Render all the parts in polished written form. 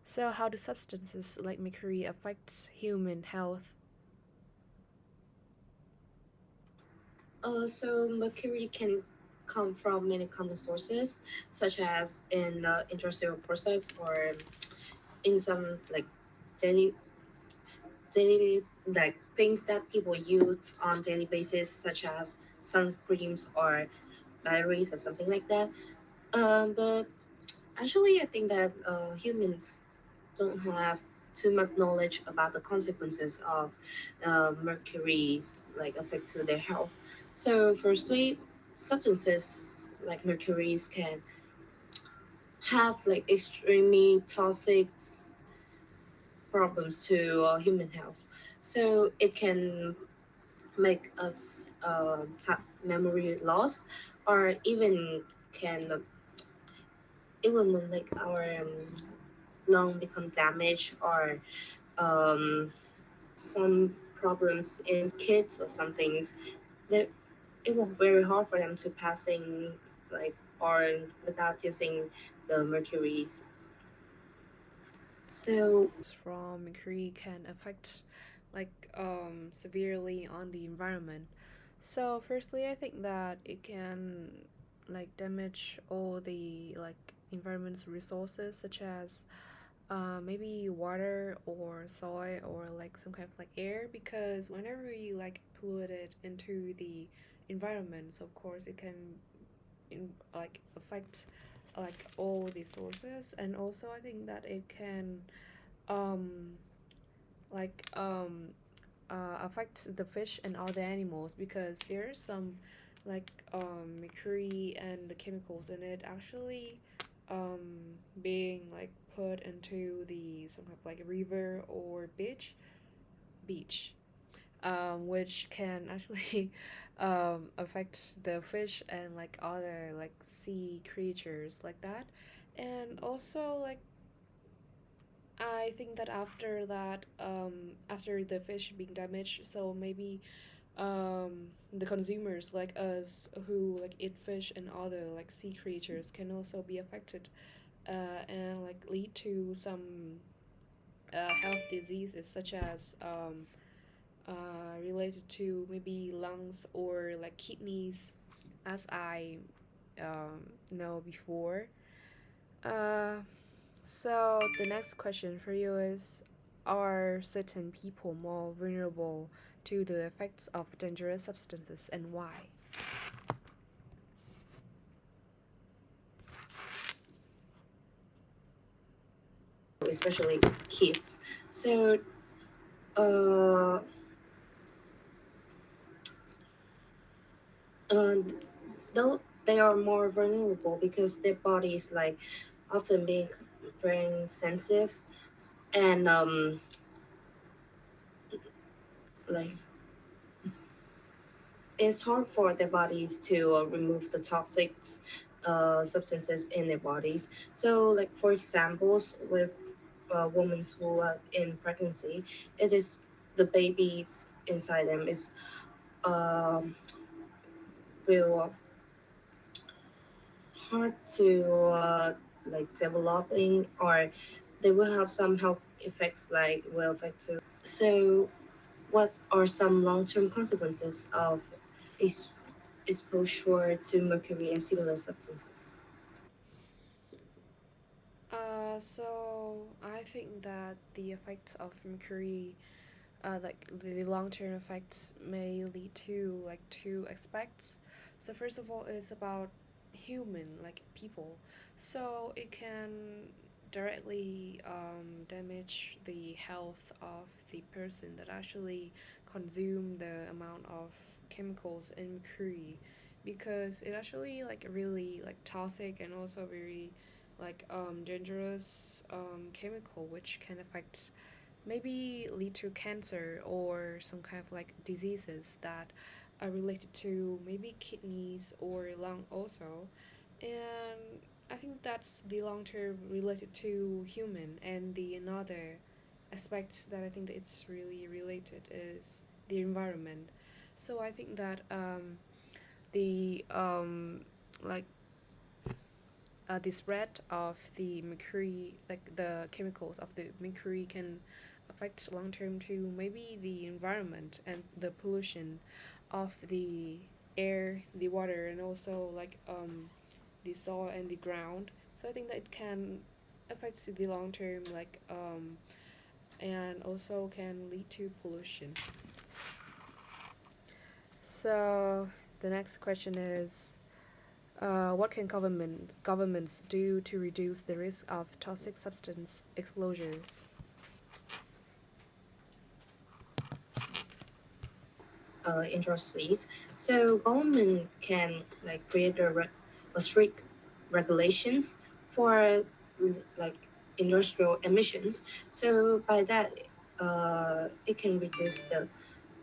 So, how do substances like mercury affect human health? So mercury can come from many common sources, such as in industrial process or in some like daily daily like things that people use on daily basis, such as sunscreens or batteries or something like that. But actually, I think that humans don't have too much knowledge about the consequences of mercury's like effect to their health. So, firstly, substances like mercuries can have like extremely toxic problems to human health. So it can make us have memory loss, or even make our lung become damaged, or um, some problems in kids or some things that it was very hard for them to passing like or without using the mercuries. So From mercury can affect severely on the environment. So firstly, I think that it can damage all the environment's resources, such as maybe water or soil or some kind of air, because whenever we pollute it into the environment, so of course it can affect all the sources. And also I think that it can um like affects the fish and other animals, because there's some mercury and the chemicals in it actually being put into the some kind of river or beach, which can actually affect the fish and other sea creatures like that. And also I think that after that, after the fish being damaged, so maybe the consumers like us who eat fish and other sea creatures can also be affected, and lead to some health diseases, such as related to maybe lungs or kidneys, as I know before. Uh, So the next question for you is: are certain people more vulnerable to the effects of dangerous substances, and why? especially kids. So uh, and though they are more vulnerable because their body is like often being very sensitive, and like it's hard for their bodies to remove the toxic substances in their bodies. So like for examples with women who are in pregnancy, it is the babies inside them is um, will hard to like developing, or they will have some health effects like will affect too. So what are some long-term consequences of ex- exposure to mercury and similar substances? So I think that the effects of mercury, the long-term effects, may lead to two aspects. So first of all is about human, people. So it can directly damage the health of the person that actually consume the amount of chemicals in mercury, because it actually really toxic and also very dangerous chemical, which can affect, maybe lead to cancer or some kind of diseases that are related to maybe kidneys or lung also. And I think that's the long term related to human. And the another aspect that I think that it's really related is the environment. So I think that the like the spread of the mercury, like the chemicals of the mercury, can affect long term to maybe the environment and the pollution of the air, the water, and also like the soil and the ground. So I think that it can affect the long term, like and also can lead to pollution. So the next question is, what can governments do to reduce the risk of toxic substance exposure? industries. So government can like create a strict regulations for like industrial emissions. So by that, it can reduce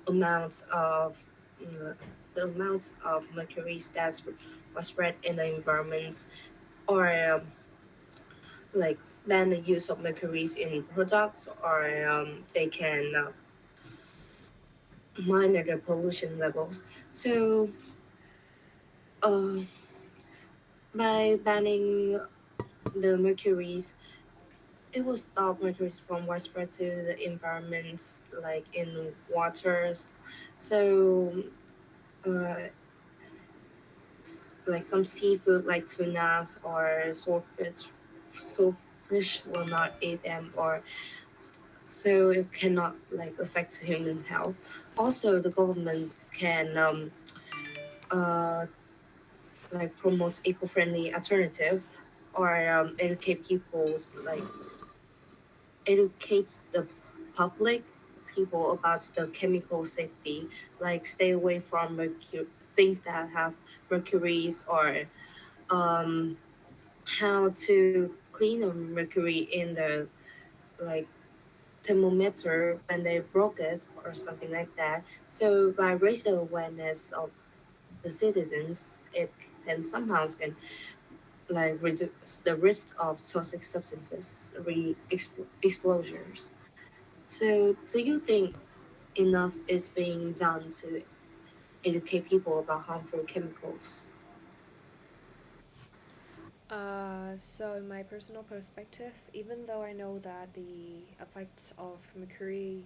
amount of uh, the amount of mercury that was spread in the environment, or like ban the use of mercuries in products, or they can monitor the pollution levels. So uh, by banning the mercuries, it will stop mercuries from widespread to the environments, like in waters. So, uh, like some seafood, like tunas or swordfish will not eat them, or so it cannot like affect humans' health. Also, the governments can uh, like promote eco-friendly alternative, or educate people's like educates the public people about the chemical safety, like stay away from things that have mercuries, or um, how to clean the mercury in the like thermometer when they broke it or something like that. So by raising the awareness of the citizens, it can somehow can like reduce the risk of toxic substances exposures. So do you think enough is being done to educate people about harmful chemicals? So in my personal perspective, even though I know that the effects of mercury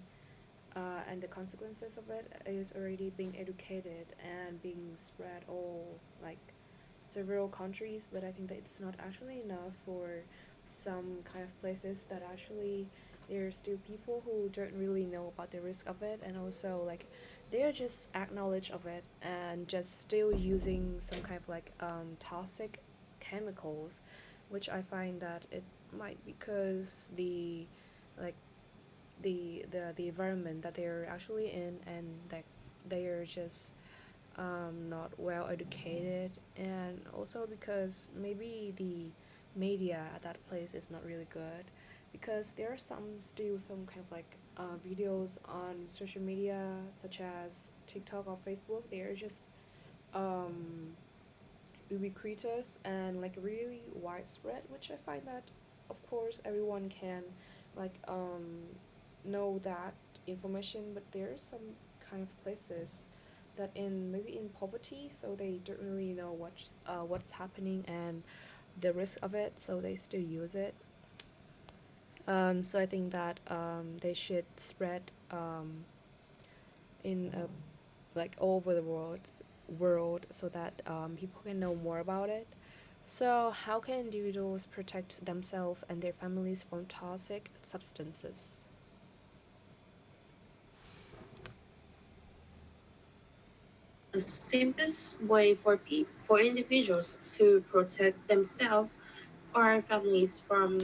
and the consequences of it is already being educated and being spread all like several countries, but I think that it's not actually enough for some kind of places that actually there are still people who don't really know about the risk of it, and also like they're just acknowledge of it and just still using some kind of like toxic chemicals, which I find that it might because like the environment that they're actually in, and that they are just not well educated, and also because maybe the media at that place is not really good, because there are some kind of like videos on social media such as TikTok or Facebook. They are just um, ubiquitous and like really widespread, which I find that of course everyone can like know that information, but there are some kind of places that in maybe in poverty, so they don't really know what's happening and the risk of it, so they still use it. So I think that they should spread in like all over the world so that people can know more about it. So, how can individuals protect themselves and their families from toxic substances? The simplest way for for individuals to protect themselves or families from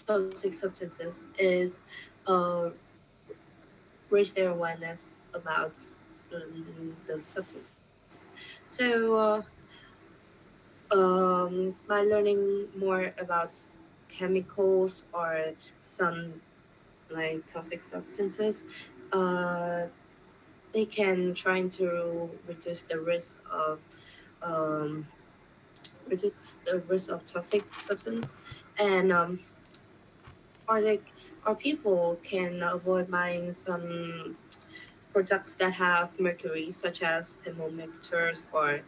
toxic substances is uh, raise their awareness about the substances. So by learning more about chemicals or some like toxic substances, uh, they can try to um, reduce the risk of toxic substance, and or like or people can avoid buying some products that have mercury, such as thermometers or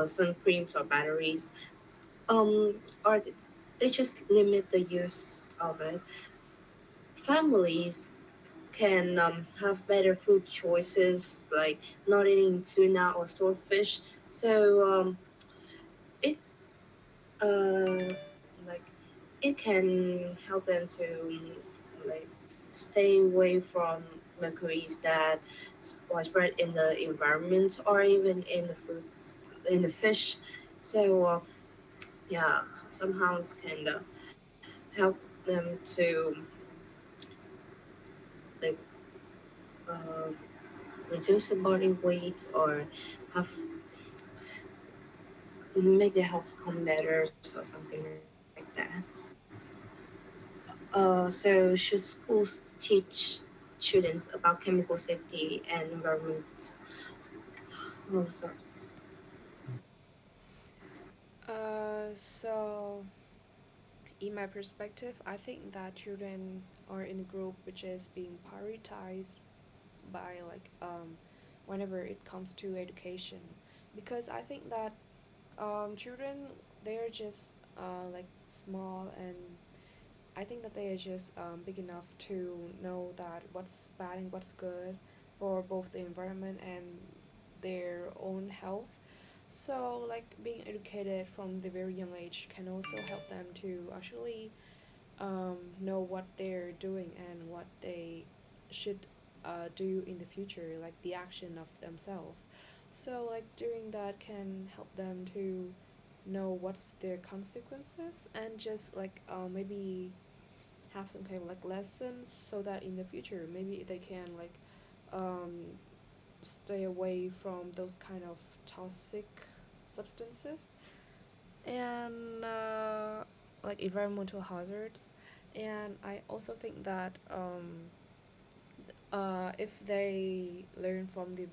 sun creams or batteries. or they just limit the use of it. Families can have better food choices, like not eating tuna or swordfish. So it like it can help them to like stay away from mercuries that widespread in the environment or even in the foods in the fish. So yeah, somehow can help them to like uh, reduce the body weight or have make their health come better or something like that. So should schools teach students about chemical safety and environment? Oh, sorry. So in my perspective, I think that children are in a group which is being prioritized by whenever it comes to education, because I think that children, they're just small, and I think that they are just big enough to know that what's bad and what's good for both the environment and their own health. So like being educated from the very young age can also help them to actually know what they're doing and what they should do in the future, like the action of themselves. So like doing that can help them to know what's their consequences, and just maybe have some kind of like lessons, so that in the future maybe they can um, stay away from those kind of toxic substances, and like environmental hazards. And I also think that if they learn from the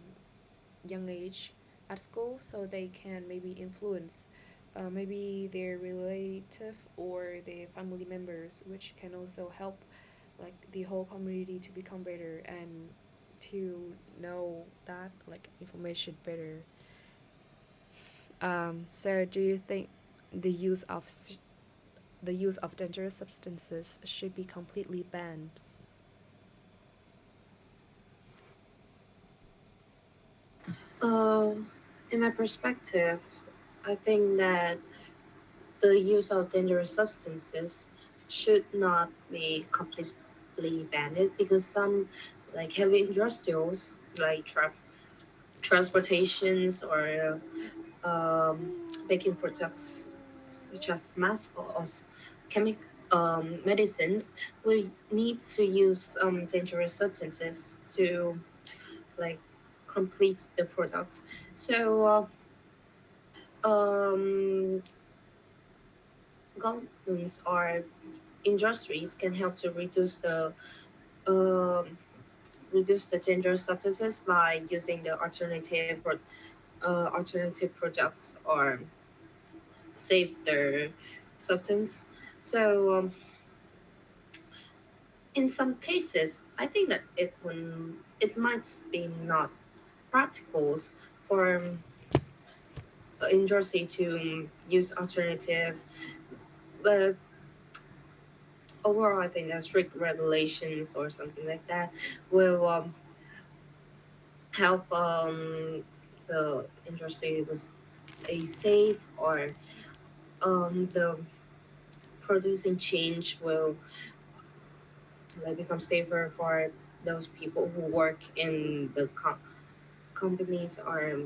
young age at school, so they can maybe influence maybe their relative or their family members, which can also help like the whole community to become better and to know that like information better. So do you think the use of the use of dangerous substances should be completely banned? Uh, in my perspective, I think that the use of dangerous substances should not be completely banned because some like heavy industrials like transportations or baking products such as masks or chemical medicines will need to use dangerous substances to like complete the products. So governments or industries can help to um, reduce the dangerous substances by using the alternative products or save their substance. So in some cases, I think that it might be not practical for industry to use alternative, but overall, I think that strict regulations or something like that will help the industry was stay safe or the producing change will like become safer for those people who work in the companies or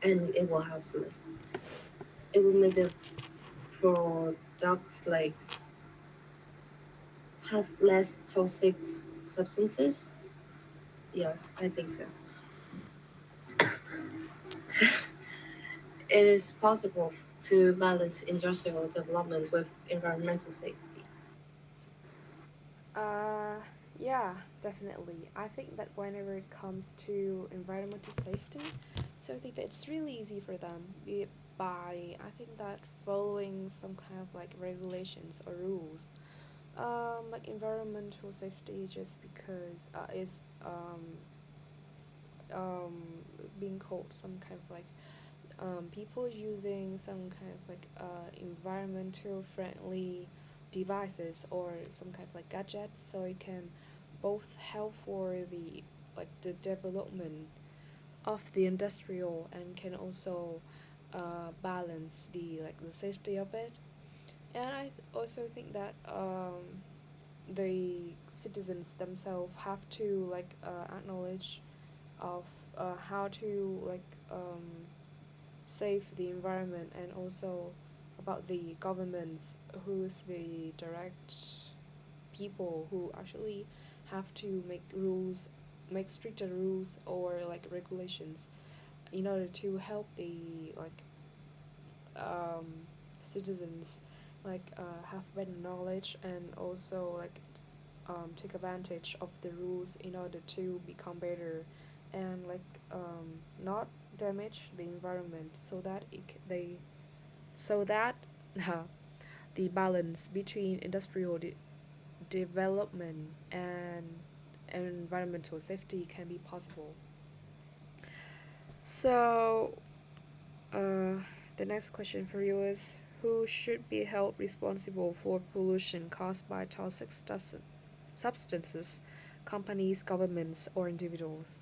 and it will have like it will make the products like have less toxic substances. Yes, I think so. It is possible to balance industrial development with environmental safety. Uh, yeah, definitely. I think that whenever it comes to environmental safety, so I think that it's really easy for them, be it by, I think that following some kind of like regulations or rules. Like environmental safety, just because is um being called some kind of like people using some kind of like environmental friendly devices or some kind of like gadgets, so it can both help for the development of the industrial and can also balance the safety of it. And also think that the citizens themselves have to acknowledge of how to save the environment, and also about the governments who's the direct people who actually have to make stricter rules or like regulations in order to help the um, citizens have better knowledge, and also take advantage of the rules in order to become better, and not damage the environment, so that they so that uh, the balance between development and environmental safety can be possible. So uh, the next question for you is, who should be held responsible for pollution caused by toxic substances, companies, governments, or individuals?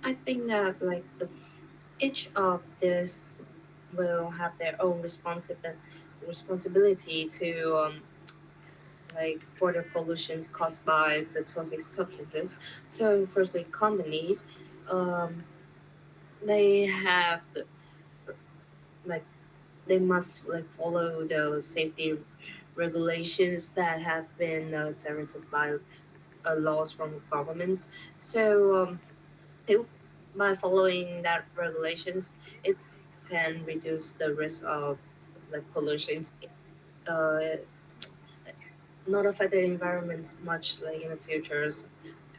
I think that each of this will have their own responsibility to water pollutions caused by the toxic substances. So firstly, companies, um, they have like they must follow the safety regulations that have been directed by laws from governments. So it, by following that regulations, it can reduce the risk of pollution, uh, not affect the environment much in the futures,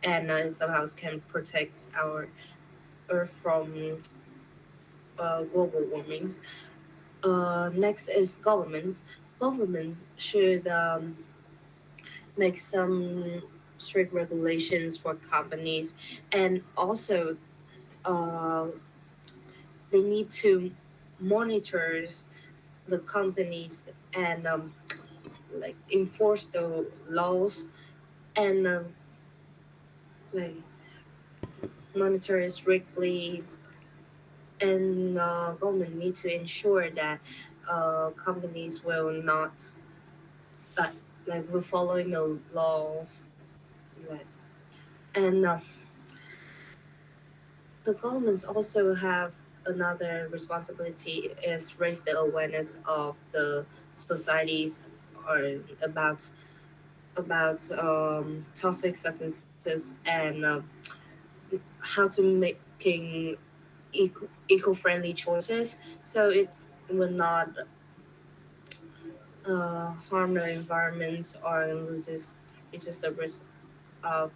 and somehow can protect our earth from global warmings. Next is governments. Governments should make some strict regulations for companies, and also uh, they need to monitor the companies and enforce the laws, and like monitor strictly, and government need to ensure that companies will not like will following the laws, like, and the governments also have another responsibility is raise the awareness of the societies or about toxic substances, and how to making eco-friendly choices, so it will not harm the environment or reduce the risk of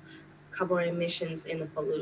carbon emissions in the pollution.